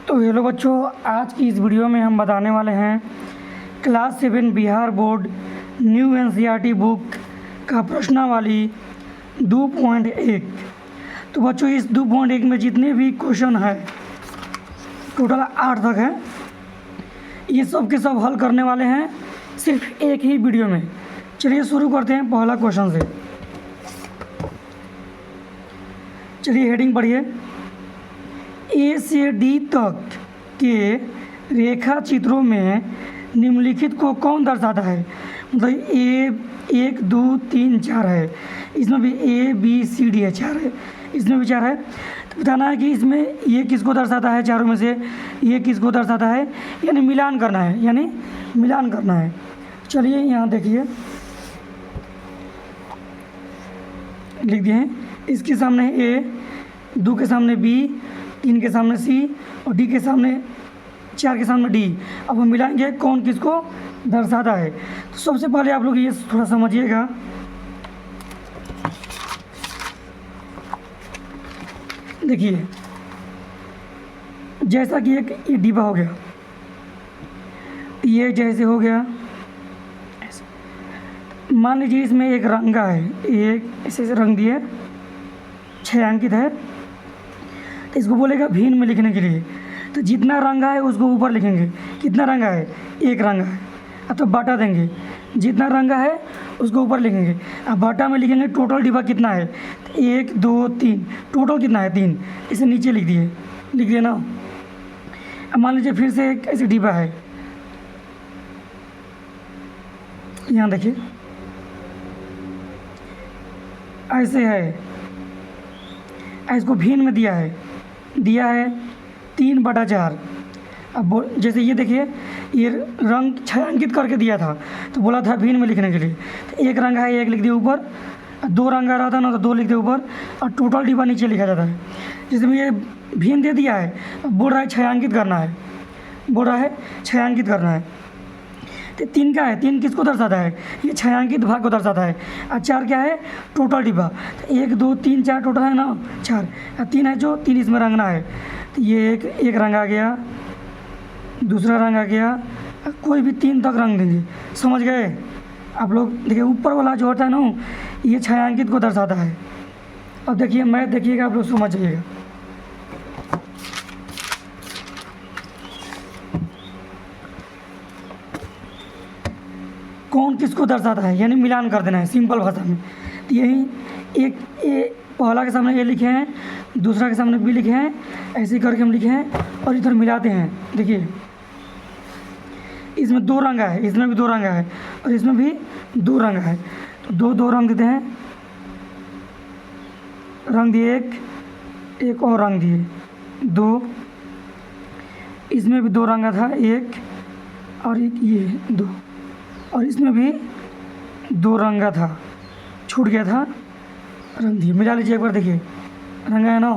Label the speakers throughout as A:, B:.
A: तो हेलो बच्चों, आज की इस वीडियो में हम बताने वाले हैं class 7 Bihar board new NCERT book का प्रश्नावली 2.1। तो बच्चों इस 2.1 में जितने भी क्वेश्चन है टोटल 8 तक है, ये सब के सब हल करने वाले हैं सिर्फ एक ही वीडियो में। चलिए शुरू करते हैं पहला क्वेश्चन से। चलिए हेडिंग पढ़िए। ए से डी तक के रेखा चित्रों में निम्नलिखित को कौन दर्शाता है। मतलब ए 1 2 3 4 है, इसमें भी ए बी सी डी है, 4 है, इसमें भी 4 है। तो बताना है कि इसमें ये किसको दर्शाता है, चारों में से ये किसको दर्शाता है, यानी मिलान करना है, यानी मिलान करना है। चलिए यहाँ देखिए, लिख दिए हैं। इसके सामने ए, 2 के सामने बी, 3 के सामने सी और डी के सामने 4 के सामने डी। अब हम मिलाएंगे कौन किसको दर्शाता है। तो सबसे पहले आप लोग ये थोड़ा समझिएगा। देखिए, जैसा कि एक ये डिब्बा हो गया, ये जैसे हो गया, मान लीजिए इसमें एक रंगा है, एक ऐसे रंग दिए, छायांकित है, तो इसको बोलेगा भिन्न में लिखने के लिए। तो जितना रंगा है उसको ऊपर लिखेंगे। कितना रंगा है, एक रंगा है, अब तो बाटा देंगे, जितना रंगा है उसको ऊपर लिखेंगे। अब बाटा में लिखेंगे टोटल डिब्बा कितना है, तो 1 2 3, टोटल कितना है 3, इसे नीचे लिख दिए ना। अब मान लीजिए फिर से एक ऐसे डिब्बा है, यहाँ देखिए ऐसे है, इसको भिन्न में दिया है 3/4। अब जैसे ये देखिए, ये रंग छायांकित करके दिया था तो बोला था भिन्न में लिखने के लिए। तो एक रंग है, 1 लिख दिया ऊपर, 2 रंग रहता है ना तो 2 लिख दिया ऊपर, और टोटल डिब्बा नीचे लिखा जाता है। जिसमें ये भिन्न दे दिया है, बोल रहा है छायांकित करना है, तो 3 का है, 3 किसको दर्शाता है, ये छायांकित भाग को दर्शाता है। और 4 क्या है, टोटल डिब्बा। तो 1 2 3 4 टोटल है ना 4, और 3 है जो 3 इसमें रंगना है। तो ये एक रंग आ गया, दूसरा रंग आ गया, कोई भी 3 तक रंग देंगे। समझ गए आप लोग। देखिए ऊपर वाला जो होता है ना, ये छायांकित को दर्शाता है। अब देखिए मैथ देखिएगा, आप लोग समझ जाइएगा। कौन किसको दर्शाता है, यानी मिलान कर देना है सिंपल भाषा में। तो यही एक पहला के सामने ए लिखे हैं, दूसरा के सामने बी लिखे हैं, ऐसे करके हम लिखे हैं और इधर मिलाते हैं। देखिए इसमें 2 रंग है, इसमें भी 2 रंग है और इसमें भी 2 रंग है। तो 2 रंग देते हैं, रंग दिए, एक और रंग दिए 2, इसमें भी 2 रंगा था, 1 और एक ये 2, और इसमें भी 2 रंगा था, छूट गया था, रंग दिए। मिला लीजिए एक बार, देखिए रंगा है ना।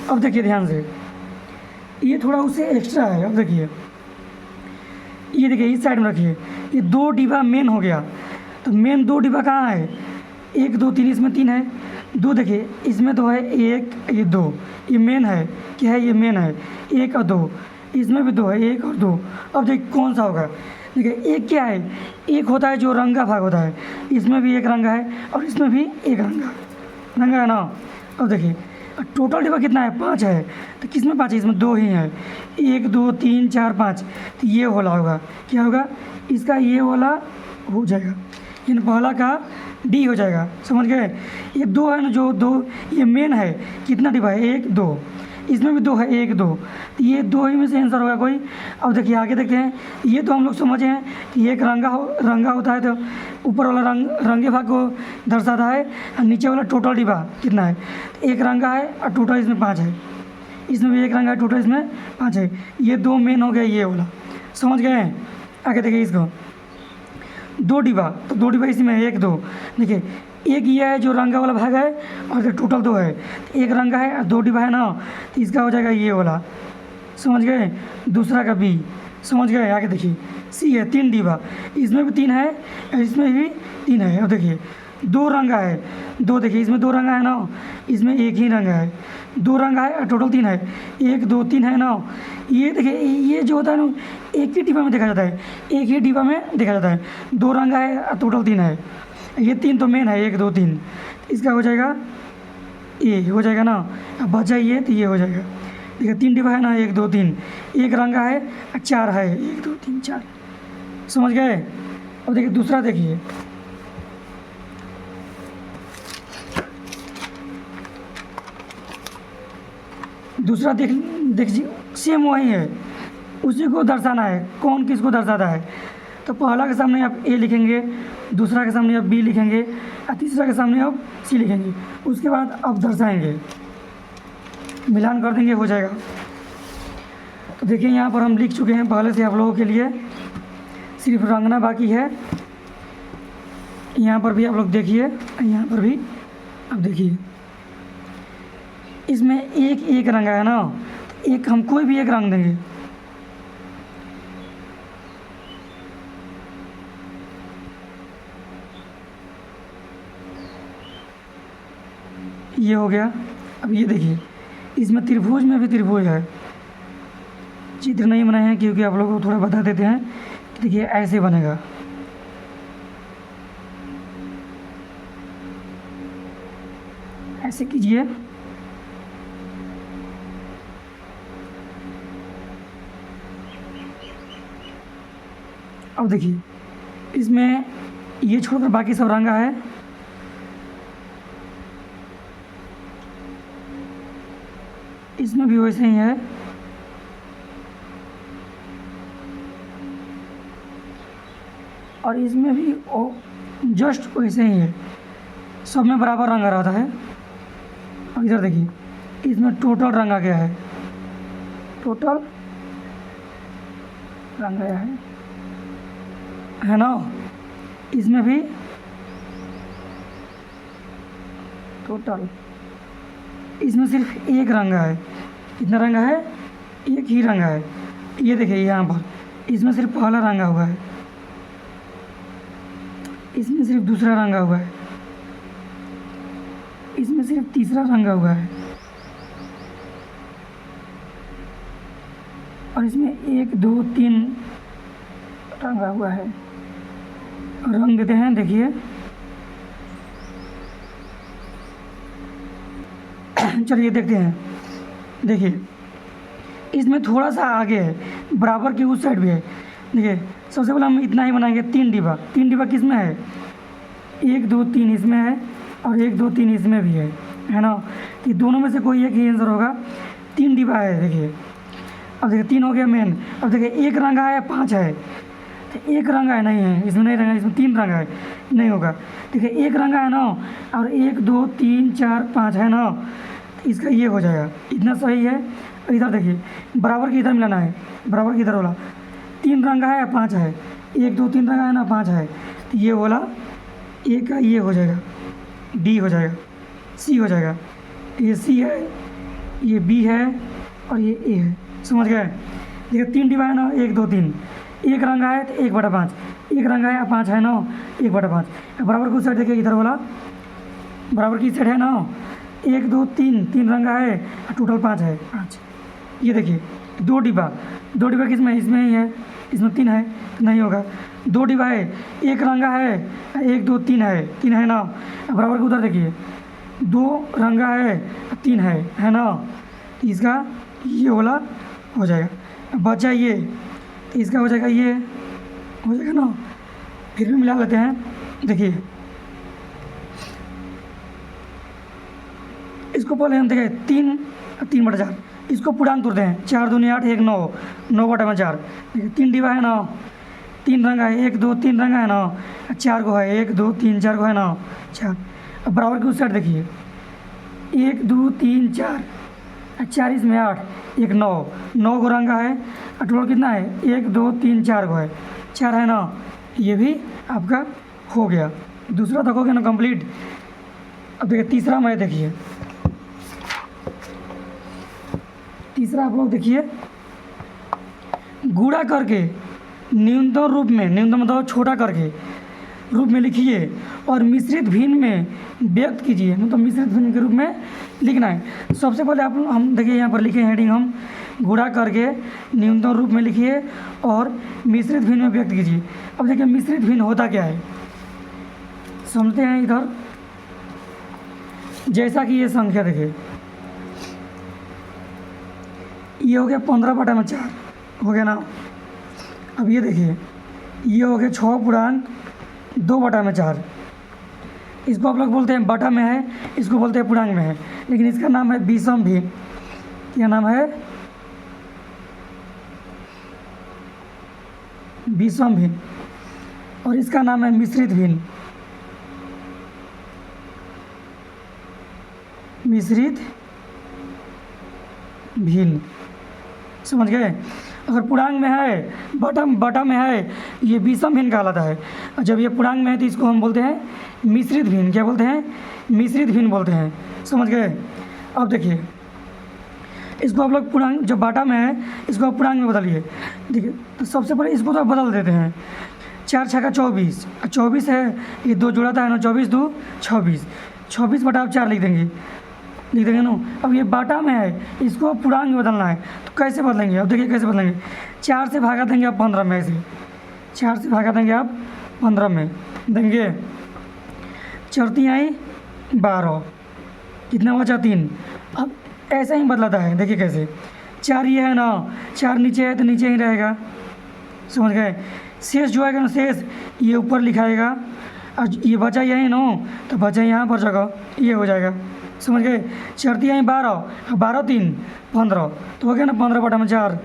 A: अब देखिए ध्यान से, ये थोड़ा उससे एक्स्ट्रा है। अब देखिए, ये देखिए इस साइड में रखिए, ये 2 डिब्बा मेन हो गया। तो मेन 2 डिब्बा कहाँ है, 1 2 3, इसमें 3 है, 2 देखिए इसमें तो है 1, ये 2, ये मेन है, क्या है, ये मेन है, 1 और 2, इसमें भी 2 है, 1 और 2। अब देखिए कौन सा होगा, देखिए एक क्या है, एक होता है जो रंगा भाग होता है, इसमें भी एक रंगा है और इसमें भी एक रंगा है ना। अब देखिए टोटल डिब्बा कितना है, 5 है। तो किसमें 5 है, इसमें 2 ही है, 1 2 3 4 5। तो ये वाला होगा, क्या होगा, इसका ये वाला हो जाएगा, इन पहला का डी हो जाएगा। समझ गए। ये 2 है ना, जो 2 ये मेन है, कितना डिब्बा है, 1 2, इसमें भी 2 है, 1 2, तो ये 2 ही में से आंसर होगा कोई। अब देखिए आगे देखते हैं। ये तो हम लोग समझे हैं कि एक रंगा होता है, तो ऊपर वाला रंगे भाग को दर्शाता है, और नीचे वाला टोटल डिब्बा कितना है, तो 1 रंगा है और टोटल इसमें 5 है, इसमें भी 1 रंगा है, टोटल इसमें 5 है। ये 2 मेन हो गया, ये वाला। समझ गए। आगे देखिए इसको, 2 डिब्बा, तो 2 डिब्बा इसी में 1 2। देखिए एक ये है जो रंगा वाला भाग है और टोटल 2 है, तो 1 रंगा है और 2 डिब्बा है ना, तो इसका हो जाएगा ये वाला। समझ गए। दूसरा का बी, समझ गए। आगे देखिए सी है, 3 डिब्बा, इसमें भी 3 है और इसमें भी 3 है। अब देखिए 2 रंगा है, 2 देखिए इसमें 2 रंगा है ना, इसमें 1 ही रंगा है, 2 रंगा है और टोटल 3 है, 1 2 3 है ना, ये देखिए, ये जो होता है ना, एक ही डिब्बा में देखा जाता है, एक ही डिब्बा में देखा जाता है। 2 रंग है, टोटल 3 है। ये 3 तो मेन है, 1 2 3, इसका हो जाएगा ये हो जाएगा ना। अब बचा ये, तो ये हो जाएगा। देखिए 3 डिब्बा है ना, 1 2 3, एक रंग है, 4 है, 1 2 3 4। समझ गए? अब देखिए दूसरा, देखिए दूसरा देखिए सेम वही है, उसी को दर्शाना है, कौन किसको दर्शाता है। तो पहला के सामने आप ए लिखेंगे, दूसरा के सामने आप बी लिखेंगे, और तीसरा के सामने आप सी लिखेंगे। उसके बाद आप दर्शाएंगे, मिलान कर देंगे, हो जाएगा। तो देखिए यहाँ पर हम लिख चुके हैं पहले से आप लोगों के लिए, सिर्फ रंगना बाकी है। यहाँ पर भी आप लोग देखिए, यहाँ पर भी अब देखिए, इसमें एक एक रंगा है ना, तो एक हम कोई भी एक रंग देंगे। ये हो गया। अब ये देखिए, इसमें त्रिभुज में भी त्रिभुज है, चित्र नहीं बनाए हैं क्योंकि आप लोगों को थोड़ा बता देते हैं। देखिए ऐसे बनेगा, ऐसे कीजिए। अब देखिए, इसमें ये छोड़कर बाकी सब रंगा है। इसमें भी वैसे ही है। और इसमें भी जस्ट वैसे ही है, सब में बराबर रंगा रहता है। अब इधर देखिए, इसमें टोटल रंगा गया है, टोटल रंगा गया है ना। इसमें भी टोटल, इसमें सिर्फ एक रंगा है। कितना रंगा है? एक ही रंगा है। ये देखिए यहाँ पर, इसमें सिर्फ पहला रंगा हुआ है, इसमें सिर्फ दूसरा रंगा हुआ है, इसमें सिर्फ तीसरा रंगा हुआ है, और इसमें 1 2 3 रंगा हुआ है। रंग देते हैं, देखिए चलिए देखते हैं। देखिए इसमें थोड़ा सा आगे है, बराबर की उस साइड भी है। देखिए सबसे पहले हम इतना ही बनाएंगे, 3 डिब्बा। 3 डिब्बा किस में है? 1 2 3 इसमें है, और 1 2 3 इसमें भी है ना। कि दोनों में से कोई एक ही आंसर होगा। 3 डिब्बा है, देखिए। अब देखिए 3 हो गया मेन। अब देखिए एक रंगा है, 5 है, तो एक रंगा है, नहीं है इसमें, नहीं रंगा, इसमें 3 रंगा है, नहीं होगा। देखिए एक रंगा है ना, और 1 2 3 4 5 है ना, तो इसका ये हो जाएगा, इतना सही है। इधर देखिए, बराबर की इधर मिलाना है, बराबर की इधर वाला। 3 रंगा है, 5 है, 1 2 3 रंगा है ना, 5 है, तो ये वाला ए का ये हो जाएगा, डी हो जाएगा, सी हो जाएगा। ये सी है, ये बी है, और ये ए है। समझ गए? देखिए 3 डिब्बा है ना, 1 2 3, एक रंगा है तो 1/5, एक रंगा है 5 है ना, 1/5। बराबर की साइड देखिए, इधर वाला बराबर की साइड है ना, 1 2 3, 3 रंगा है, टोटल 5 है, 5। ये देखिए 2 डिब्बा, 2 डिब्बा किसमें? इसमें ही है, इसमें 3 है, तो नहीं होगा। 2 डिब्बा है, एक रंगा है, 1 2 3 है, 3 है ना। बराबर के उधर देखिए, 2 रंगा है, 3 है ना, तो इसका ये वाला हो जाएगा। बचा ये, तो इसका हो जाएगा, ये हो जाएगा ना। फिर भी मिला लेते हैं। देखिए इसको पहले हम देखें, 3/4, इसको पूर्णांक तोड़ते हैं। 4 दूनी 8, 1 9, 9/4। देखिए 3 डिब्बा है ना, 3 रंगा है, 1 2 3 रंगा है ना, 4 को है, 1 2 3 4 को है ना, 4। अब बराबर की उस साइड देखिए, 1 2 3 4, 4 इसमें 8, 1 9, 9 को रंगा है, और टोटल कितना है? 1 2 3 4 को है, 4 है ना, ये भी आपका हो गया। दूसरा तक हो गया ना कंप्लीट। अब देखिए तीसरा में, देखिए तीसरा आप लोग देखिए, गुणा करके न्यूनतम रूप में, न्यूनतम मतलब छोटा करके रूप में लिखिए, और मिश्रित भिन्न में व्यक्त कीजिए। मतलब मिश्रित भिन्न के रूप में लिखना है। सबसे पहले हम देखिए यहाँ पर लिखे हेडिंग हम, गुणा करके न्यूनतम रूप में लिखिए और मिश्रित भिन्न में व्यक्त कीजिए। अब देखिए मिश्रित भिन्न होता क्या है, समझते हैं इधर। जैसा कि ये संख्या देखिए, ये हो गया 15/4 हो गया ना। अब ये देखिए, ये हो गया 6.2/4। इसको आप लोग बोलते हैं बटा में है, इसको बोलते हैं पूर्णांक में है, लेकिन इसका नाम है विषम भिन्न। क्या नाम है? विषम भिन्न। और इसका नाम है मिश्रित भिन्न। मिश्रित भिन्न, समझ गए। अगर पूर्णांक में है, बटा में है, ये विषम भिन्न कहलाता है। और जब ये पूर्णांक में है तो इसको हम बोलते हैं मिश्रित भिन्न। क्या बोलते हैं? मिश्रित भिन्न बोलते हैं, समझ गए। अब देखिए, इसको आप लोग पूर्णांक, जब बाटा में है इसको आप पूर्णांक में बदलिए। देखिए, तो सबसे पहले इसको तो आप बदल देते हैं। 4 छक्का 24, 24 है, ये 2 जोड़ा था ना, 24 2 26, 26/4 लिख देंगे ना। अब ये बाटा में है, इसको पूर्णांक में बदलना है, तो कैसे बदलेंगे? अब देखिए कैसे बदलेंगे। 4 से भागा देंगे आप 15 में, ऐसे 4 से भागा देंगे आप 15 में देंगे। 4 आई 12, कितना बचा? 3। अब ऐसा ही बदलाता है, देखिए कैसे। 4 ये है ना, 4 नीचे है तो नीचे ही रहेगा, समझ गए। शेष जो आएगा ना, शेष ये ऊपर लिखाएगा, और ये बचा यही ना, तो बचा यहाँ पर जगह, ये हो जाएगा, समझ गए। 4 आई 12, 12 3 15, तो हो गया ना 15/4।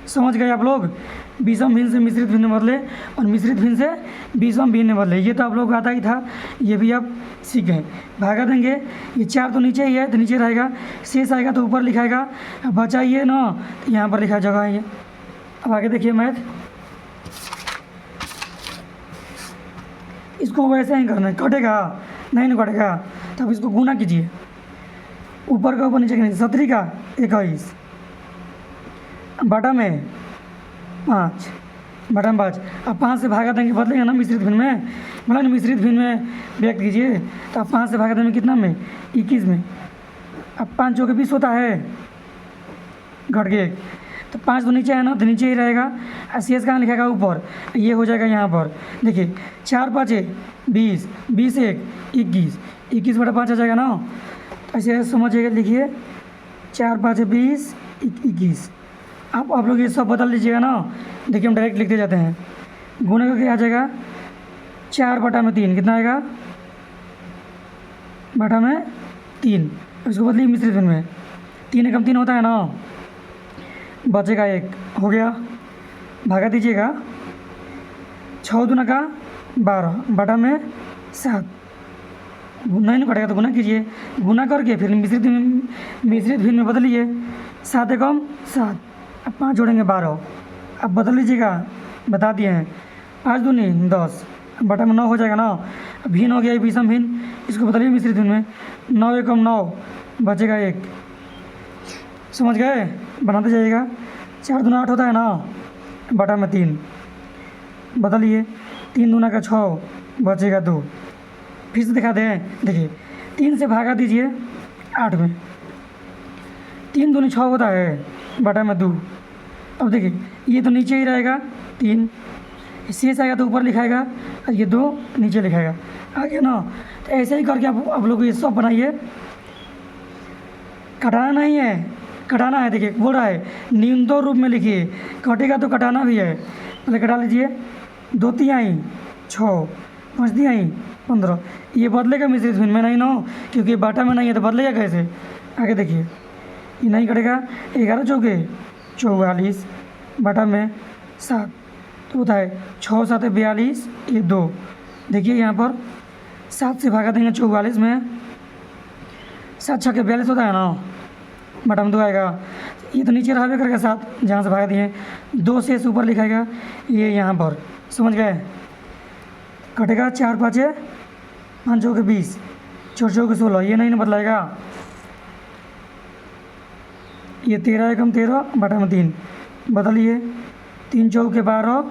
A: समझ गए आप लोग। विषम भिन्न से मिश्रित भिन्न में बदले और मिश्रित भिन्न से विषम भिन्न में बदले, ये तो आप लोग को आता ही था, ये भी आप सीख गए। भागा देंगे, ये 4 तो नीचे ही है तो नीचे रहेगा, शेष आएगा तो ऊपर लिखाएगा, बचा ये ना तो यहाँ पर लिखा जगह है ये। अब आगे देखिए मैथ, इसको वैसे ही करना है। कटेगा नहीं कटेगा, तो अब इसको गुना कीजिए, ऊपर का ऊपर नीचे का नीचे। 17 का 21, बटा में 5, बटा में 5। अब 5 से भागा देंगे, बदलेगा ना मिश्रित भिन्न में, मतलब ना मिश्रित भिन्न में व्यक्त कीजिए। तो अब 5 से भागा देंगे कितना में? 21 में। अब 5 जो कि 20 होता है, घट गए, तो 5 तो नीचे है ना, तो नीचे ही रहेगा। शेष कहाँ लिखेगा? ऊपर, ये हो जाएगा यहाँ पर। देखिए 4 5 20, 20 1 21, 21/5 आ जाएगा ना। ऐसे समझिएगा, लिखिए 4 5 20 21। आप लोग ये सब बदल लीजिएगा ना। देखिए हम डायरेक्ट लिखते जाते हैं। गुणे का क्या आ जाएगा? 4/3, कितना आएगा? बटा में 3। इसको बदलिए मिश्रित भिन्न में, 3 एकम 3 होता है ना, बचेगा 1, हो गया। भागा दीजिएगा, 6 दूना का 12, बटा में 7। नहीं कटेगा तो गुना कीजिए, गुना करके फिर मिश्रित भिन्न में बदलिए। 7 एकम 7, अब 5 जोड़ेंगे 12। अब बदल लीजिएगा, बता दिए हैं। 5 दूनी 10, बटा में 9 हो जाएगा ना। अब भिन्न हो गया ये विषम भिन्न, इसको बदलिए मिश्रित भिन्न में। 9 एकम 9, बचेगा 1, समझ गए। बनाते जाइएगा। 4 दूना 8 होता है ना, बटा में 3, बदलिए। 3 दूना का 6, बचेगा 2। फिर से दिखा दें, देखिए 3 से भागा दीजिए 8 में, 3 दूनी 6 होता है, बटा में 2। अब देखिए ये तो नीचे ही रहेगा 3, शेष आएगा तो ऊपर लिखाएगा, और ये 2 नीचे लिखाएगा, आ गया ना। तो ऐसे ही करके आप लोग ये सब बनाइए। कटाना नहीं है, कटाना है। देखिए बोल रहा है न्यूनतम रूप में लिखिए, कटेगा तो कटाना भी है। पहले कटा लीजिए। 2 तिहाई 6, 5 तिहाई 15। ये बदलेगा मिश्रित भिन्न में नहीं ना, क्योंकि बाटा में नहीं है तो बदलेगा कैसे? आगे देखिए, ये नहीं कटेगा। 11 चौके 44, बटा में 7, तो होता है 6 7 42, ये 2। देखिए यहाँ पर 7 से भागा देंगे 44 में, 7 6 42 होता है ना, बटा में 2 आएगा। ये तो नीचे रहबे करेगा 7, जहाँ से भागा दिए। 2 से ऊपर लिखाएगा, ये यहाँ पर, समझ गए। कटेगा 4 5 5 चौके 20, 4 चौके 16, ये नहीं ना बदलाएगा। ये 13 एकम 13, बटा में 3, बदलिए। 3 चौके 12,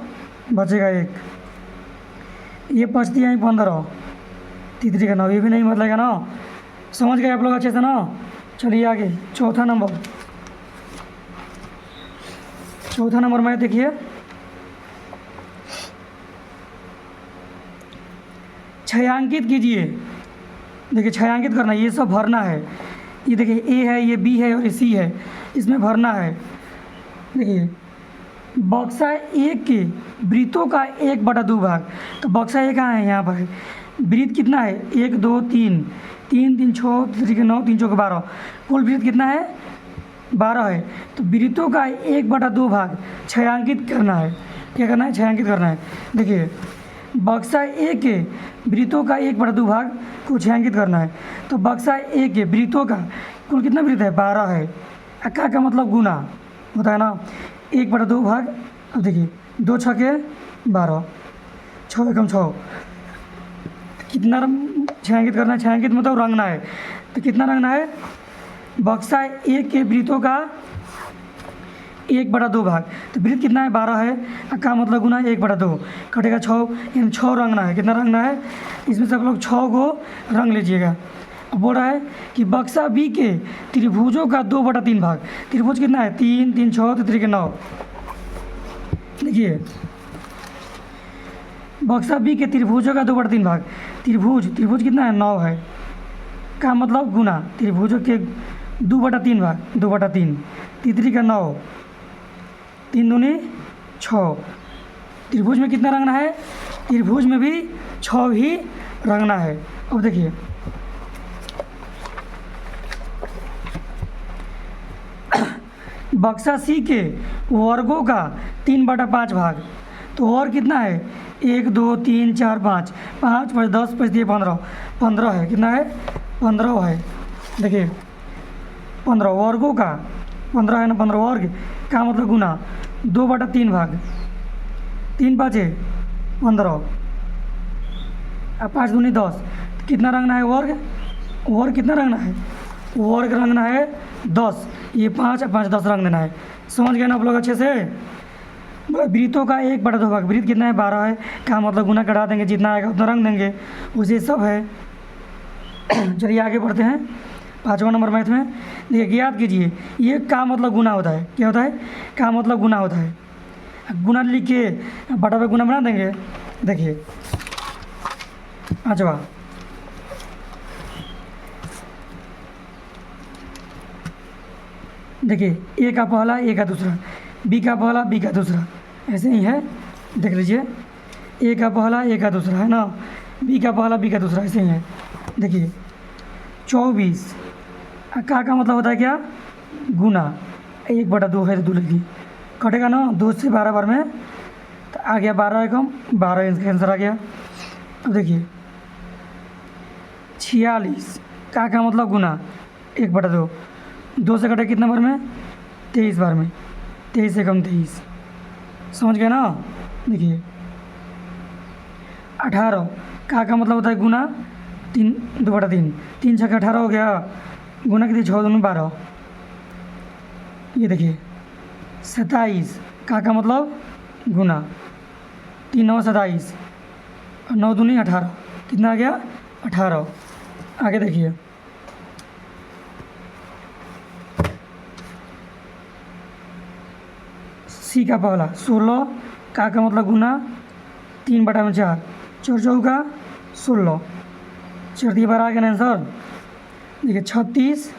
A: बचेगा 1। ये 5 तिहाई 15, 3 का 9, ये भी नहीं बदलेगा ना। समझ गए आप लोग अच्छे से ना। चलिए आगे, चौथा नंबर। चौथा नंबर में देखिए छायांकित कीजिए। देखिए छायांकित करना है, ये सब भरना है। ये देखिए ए है, ये बी है और ये सी है, इसमें भरना है। देखिए बक्सा एक के वृत्तों का 1/2 भाग। तो बक्सा एक कहाँ है, यहाँ पर है। वृत्त कितना है, 1 2 3, 3 3 6 3 9 3 4 12, कुल वृत्त कितना है 12 है। तो वृत्तों का 1/2 भाग छायांकित करना है। क्या करना है, छायांकित करना है। देखिए बक्सा ए के वृत्तों का 1/2 भाग को छायांकित करना है। तो बक्सा ए के वृत्तों का कुल कितना वृत्त है, 12 है। का मतलब गुना होता है ना, 1/2 भाग। अब देखिए 2 छके 12, 6 एकम 6, कितना छायांकित करना है, छायांकित मतलब रंगना है। तो कितना रंगना है, बक्सा ए के वृत्तों का 1/2 भाग। तो वृत्त कितना है, 12 है। का मतलब गुना 1/2, कटेगा 6, यानी 6 रंगना है। कितना रंगना है, इसमें से आप लोग 6 को रंग लीजिएगा। अब बोल रहा है कि बक्सा बी के त्रिभुजों का 2/3 भाग। त्रिभुज कितना है, 3 3 6 3 के 9। देखिए बक्सा बी के त्रिभुजों का 2/3 भाग। त्रिभुज कितना है, 9 है। का मतलब गुना त्रिभुजों के 2/3 भाग, 2/3, तीसरी का 9, 3 दूनी 6। त्रिभुज में कितना रंगना है, त्रिभुज में भी 6 ही रंगना है। अब देखिए बक्सा सी के वर्गों का 3/5 भाग। तो वर्ग कितना है, 1 2 3 4 5, 5 5 10 5 दिए 15, 15 है। कितना है, 15 है। देखिए 15 वर्गों का 15 है ना, 15 वर्ग का मतलब गुना 2/3 भाग, 3 5 15, अब 5 दूनी 10। कितना रंगना है वर्ग कितना रंगना है, वर्ग रंगना है 10। ये 5 और 5 10 रंग देना है। समझ गए ना आप लोग अच्छे से। वृत्तों का 1/2 भाग, वृत्त कितना है, 12 है। का मतलब गुना करा देंगे, जितना आएगा उतना रंग देंगे, उसे सब है। चलिए आगे बढ़ते हैं 5वां नंबर मैथ में। देखिए ज्ञात कीजिए, ये का मतलब गुना होता है। क्या होता है, का मतलब गुना होता है। गुना लिख के बटा पे गुना बना देंगे। देखिए 5वां, देखिए ए का पहला ए का दूसरा, बी का पहला बी का दूसरा, ऐसे ही है। देख लीजिए ए का पहला ए का दूसरा है ना, बी का पहला बी का दूसरा, ऐसे ही है। देखिए 24, का मतलब होता है क्या, गुना 1/2 है। तो 2 लिखिए, कटेगा ना 2 से 12 बार में, तो आ गया 12 एकम 12, इसका आंसर आ गया। अब देखिए 46, का मतलब गुना 1/2, 2 से कटे कितना बार में, 23 बार में, 23 से कम 23। समझ गए ना। देखिए 18, का मतलब होता है गुना 3 2/3, 3 6 18 हो गया, गुना कितनी 6 दूनी 12। ये देखिए 27, का मतलब गुना 3 9 27 और 9 दूनी 18, कितना आ गया 18। आगे देखिए सी का पहला 16, का मतलब गुना 3/4, 4 चौका 16, 4 दिए 12 आ गया ना आंसर। देखिए 36,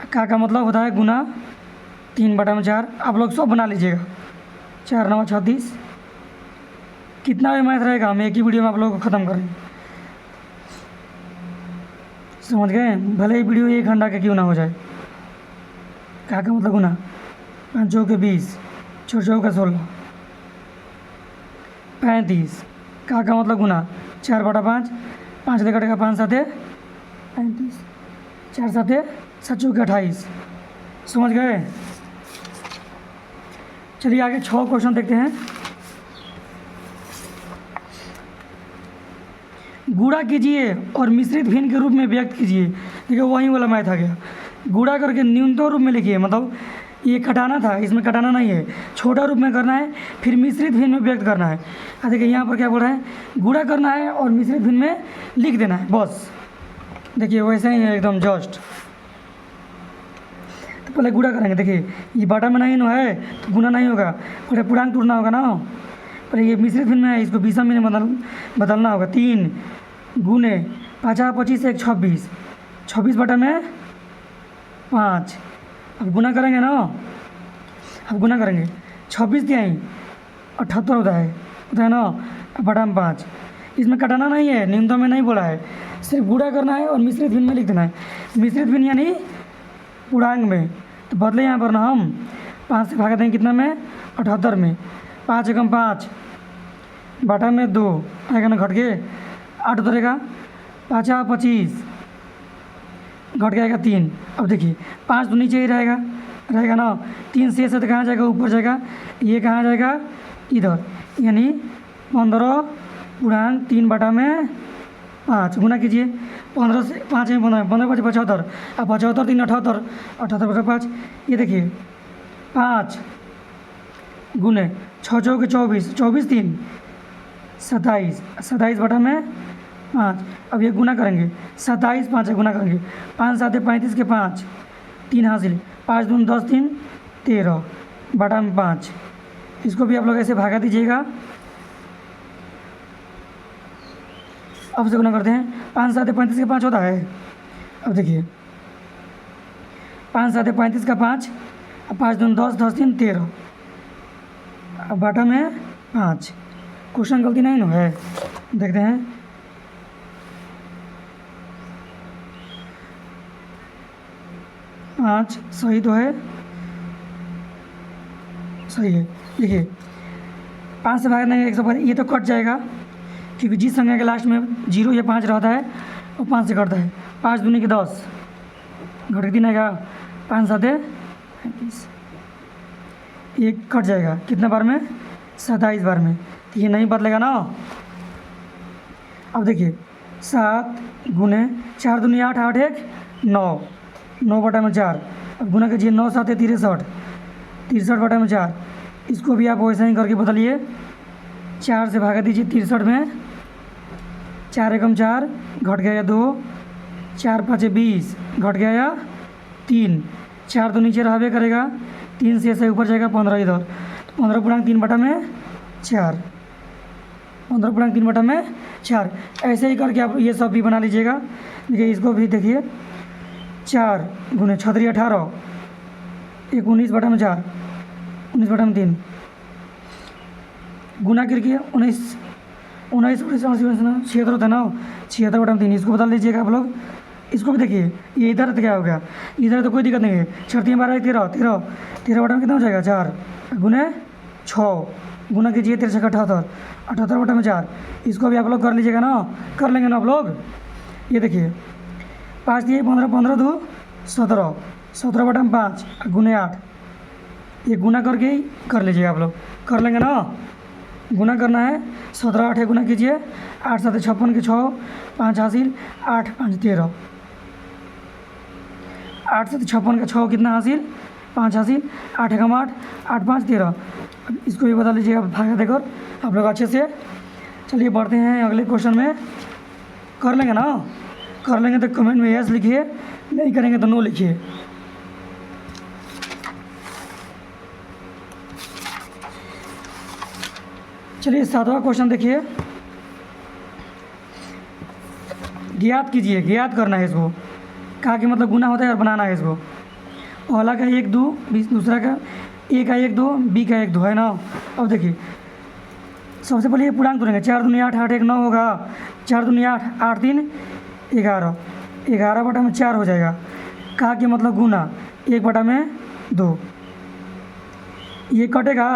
A: का मतलब होता है गुना 3/4। आप लोग सब बना लीजिएगा, 4 9 36। कितना भी मैथ रहेगा हम एक ही वीडियो में आप लोगों को ख़त्म करेंगे। समझ गए, भले ही वीडियो 1 घंटा का क्यों ना हो जाए। का मतलब गुना 5 चौके 20, 4 चौका 16, 35, का मतलब गुना 4/5, 5 से कटेगा 5 7 35, 4 7 7 चौके 28। समझ गए। चलिए आगे 6 क्वेश्चन देखते हैं। गुणा कीजिए और मिश्रित भिन्न के रूप में व्यक्त कीजिए। देखिए वही वाला मैथ आ गया। गुणा करके न्यूनतम रूप में लिखिए, मतलब ये घटाना था, इसमें घटाना नहीं है, छोटा रूप में करना है, फिर मिश्रित भिन्न में व्यक्त करना है। देखिए यहाँ पर क्या बोल रहा है, गुणा करना है और मिश्रित भिन्न में लिख देना है बस। देखिए वैसे ही है एकदम जस्ट। तो पहले गुणा करेंगे। देखिए ये बटा में नहीं है तो गुना नहीं होगा, पहले पूर्णांक टूटना होगा ना। पहले ये मिश्रित भिन्न में है, इसको विषम भिन्न में बदलना होगा। 3 गुने 50 25 1 26, 26 बटा में 5। अब गुना करेंगे ना, अब गुना करेंगे 26 दिया 78 होता है ना, बटा में 5। इसमें कटाना नहीं है, न्यूनतम में नहीं बोला है, सिर्फ गुणा करना है और मिश्रित भिन्न में लिख देना है। मिश्रित भिन्न यानी पूर्णांक में, तो बदले यहाँ पर ना हम 5 से भागा देंगे कितना में 78 में। 5 एकम 5 बटा में 2 आएगा ना, घट के 8 उतरेगा। 5 25 घट के आएगा 3। अब देखिए 5 तो नीचे ही रहेगा ना, 3 से तो कहाँ जाएगा, ऊपर जाएगा। ये कहाँ जाएगा, इधर, यानी 15 पूर्णांक 3 बटा में 5। गुना कीजिए 15 से 5 में 15, 15 5 75, अब 75 3 78, 78 बटा 5। ये देखिए 5 गुने 6 चौके 24, 24 3 27, 27 बटा में 5। अब ये गुना करेंगे 27 5 से गुना करेंगे, 5 7 35 के 5, 3 हासिल, 5 दूनी 10 3 13 बटा में 5। इसको भी आप लोग ऐसे भागा दीजिएगा। अब से गुना करते हैं, 5 7 35 के 5 होता है। अब देखिए 5 7 35 का 5, 5 दूनी 10 10 3 13, अब बटा में 5। क्वेश्चन गलती नहीं ना है, देखते हैं। पाँच सही तो है, सही है। देखिए 5 से भाग नहीं 100, ये तो कट जाएगा क्योंकि जिस संख्या के लास्ट में 0 या 5 रहता है वो 5 से कटता है। 5 दूनी के 10 घट के 3 आएगा, 5 7 35, ये कट जाएगा कितना बार में, 27 बार में, तो ये नहीं बदलेगा ना। अब देखिए 7 गुने 4 दूनी 8 8 1 9, 9 बटा में 4। अब गुना कीजिए 9 7 63, 63 बटा में 4। इसको भी आप वैसे ही करके बदलिए, 4 से भागा दीजिए 63 में, 4 एकम 4 घट गया 2, 4 5 20 घट गया 3, 4 तो नीचे रहबे करेगा, 3 से ऐसे ऊपर जाएगा 15 इधर, तो 15 पूर्णांक 3 बटा में 4, 15 पूर्णांक 3 बटा में 4। ऐसे ही करके आप ये सब भी बना लीजिएगा। देखिए इसको भी देखिए, 4 गुने 6 3 18, 19 बटा में 4, 19 बटा में 3, गुना करके 19 19 76 होता है ना, 76 बटा में 3। इसको बता लीजिएगा आप लोग। इसको भी देखिए, ये इधर तो क्या हो गया, इधर तो कोई दिक्कत नहीं है। 6 3 12 13 13, 13 बटा में कितना हो जाएगा 4 गुने 6, गुना कीजिए 13 78, 78 बटा में 4। इसको भी आप लोग कर लीजिएगा ना, कर लेंगे ना आप लोग। ये देखिए 5 दिए 15 15 2 17, 17 बटा में 5 गुने 8। ये गुना करके ही कर लीजिएगा आप लोग, कर लेंगे ना। गुना करना है, 17 8 गुना कीजिए, 8 7 56 के 6, 5 हासिल, 8 5 13, 8 7 56 का 6 कितना हासिल, 5 हासिल, 8 एकम 8, 8 5 13। इसको भी बता लीजिएगा भागा देकर आप लोग अच्छे से। चलिए बढ़ते हैं अगले क्वेश्चन में। कर लेंगे ना, कर लेंगे तो कमेंट में यस लिखिए, नहीं करेंगे तो नो लिखिए। चलिए 7वां क्वेश्चन देखिए, ज्ञात कीजिए, ज्ञात करना है इसको। कहा कि मतलब गुना होता है और बनाना है इसको। पहला का 1 2, दूसरा का ए का 1 2, बी का 1 2 है ना। अब देखिए सबसे पहले ये पूर्णांक तोड़ेंगे, 4 दूनी 8 8 1 9 होगा, 4 दूनी 8 8 3 11, 11 बटा में 4 हो जाएगा। कहा कि मतलब गुना 1 बटा में 2, ये कटेगा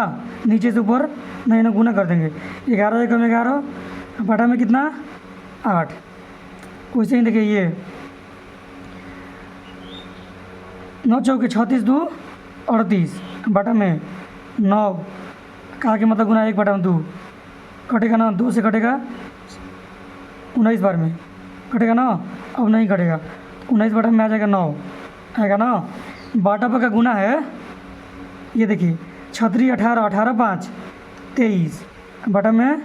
A: नीचे से ऊपर नहीं ना, गुना कर देंगे। 11 एकम 11 बटा में कितना 8। वैसे ही देखिए ये 9 चौके 36 2 38 बटा में 9। कहा कि मतलब गुना 1 बटा में 2, कटेगा ना, 2 से कटेगा 19 बार में कटेगा ना। अब नहीं कटेगा, 19 बटा में आ जाएगा 9 आएगा ना। बाटा पर का गुना है, ये देखिए 36 18 18 5 23 बटा में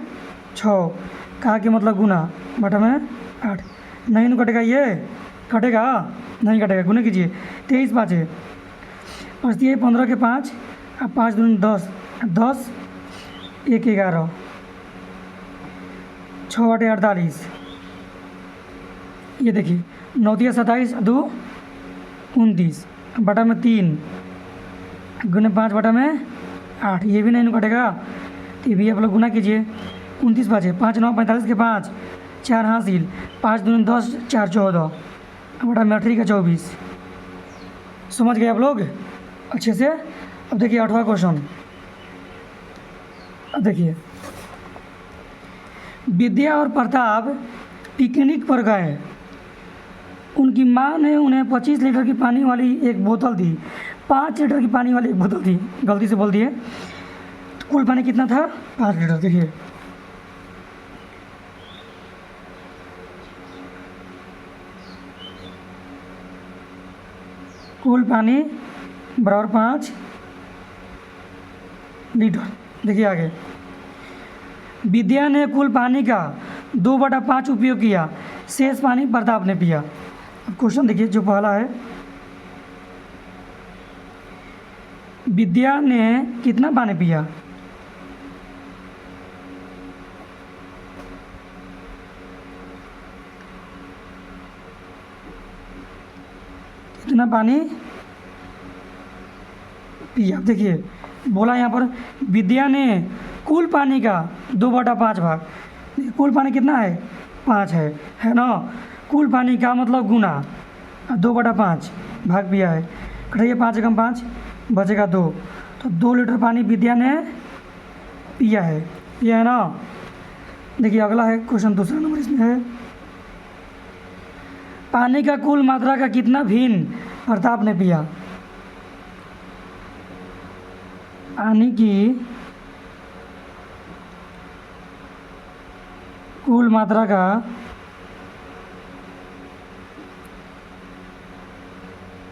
A: 6। कहा कि मतलब गुना बटा में 8। नहीं कटेगा, ये कटेगा नहीं कटेगा। गुना कीजिए 23 5 बचती है 15 के 5, अब 5 दूनी 10, 10 1 11, 6 बटे 48, ये देखिए 9 तिया 27, 2 29, बटा में 3 गुने 5 बटा में 8, ये भी नहीं कटेगा, ये भी आप लोग गुना कीजिए। 29 बचे, 5 9 45 के 5, 4 हासिल, 5 दूनी 10, 4 14, बटा में 18 का 24। समझ गए आप लोग अच्छे से। अब देखिए 8वां क्वेश्चन। अब देखिए, विद्या और प्रताप पिकनिक पर गए। उनकी माँ ने उन्हें 25 लीटर की पानी वाली एक बोतल दी, 5 लीटर की पानी वाली एक बोतल दी, गलती से बोल दिए। तो कुल पानी कितना था? 5 लीटर। देखिए कुल पानी बराबर 5 लीटर। देखिए आगे, विद्या ने कुल पानी का 2/5 उपयोग किया, शेष पानी प्रताप ने पिया। अब क्वेश्चन देखिए जो पहला है, विद्या ने कितना पानी पिया? कितना पानी पिया? देखिए बोला यहाँ पर विद्या ने कुल पानी का 2/5 भाग, कुल पानी कितना है? 5 है ना। कुल पानी का मतलब गुना, 2/5 भाग पिया है। कटिए 5 एकम 5, बचेगा 2, तो 2 लीटर पानी विद्या ने पिया है, पिया है ना। देखिए अगला है क्वेश्चन, दूसरा नंबर इसमें है, पानी का कुल मात्रा का कितना भिन्न प्रताप ने पिया? पानी की कुल मात्रा का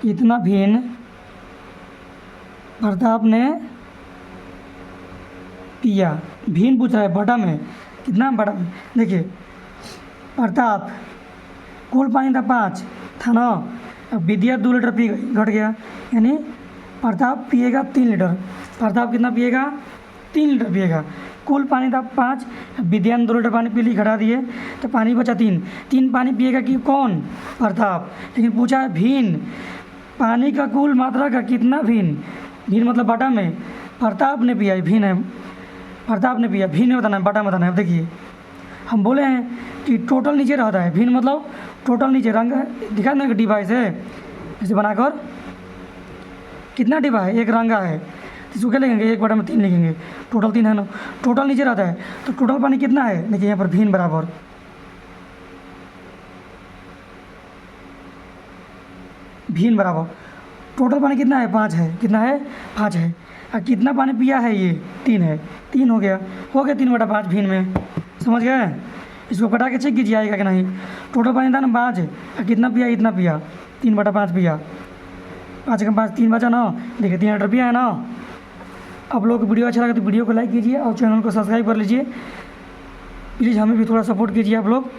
A: कितना भिन्न प्रताप ने पिया? भिन्न पूछ रहा है, बटा में कितना? बटा में। देखिए प्रताप कुल पानी था 5 था ना, अब विद्या 2 लीटर पी गई, घट गया, यानी प्रताप पिएगा 3 लीटर। प्रताप कितना पिएगा? 3 लीटर पिएगा। कुल पानी था 5, विद्या ने 2 लीटर पानी पी ली, घटा दिए तो पानी बचा 3 पानी पिएगा कि कौन? प्रताप। लेकिन पूछा है भिन्न, पानी का कुल मात्रा का कितना भिन्न? भिन्न मतलब बटा में, प्रताप ने पिया है, भिन्न है प्रताप ने पिया, भिन्न बताना है, बटा बताना है। अब देखिए हम बोले हैं कि टोटल नीचे रहता है, भिन्न मतलब टोटल नीचे, रंग दिखा ना डिवाइस है, इसे बनाकर कितना डिब्बा है? एक रंगा है, इसको क्या लिखेंगे? 1/3 लिखेंगे, टोटल 3 है ना, टोटल नीचे रहता है। तो टोटल पानी कितना है? देखिए यहाँ पर भिन्न बराबर भिन्न बराबर टोटल पानी कितना है? 5 है। कितना है? 5 है। और कितना पानी पिया है? ये 3 है, 3 हो गया 3/5 भिन्न में। समझ गए? इसको कटा के चेक कीजिए आएगा कि नहीं। टोटल पानी था ना 5, और कितना पिया? इतना पिया, 3/5 पिया, 5 एकम 5, 3 बचा ना। देखिए 3 लीटर पिया है ना। आप लोग को वीडियो अच्छा लगा तो वीडियो को लाइक कीजिए और चैनल को सब्सक्राइब कर लीजिए प्लीज़, हमें भी थोड़ा सपोर्ट कीजिए आप लोग।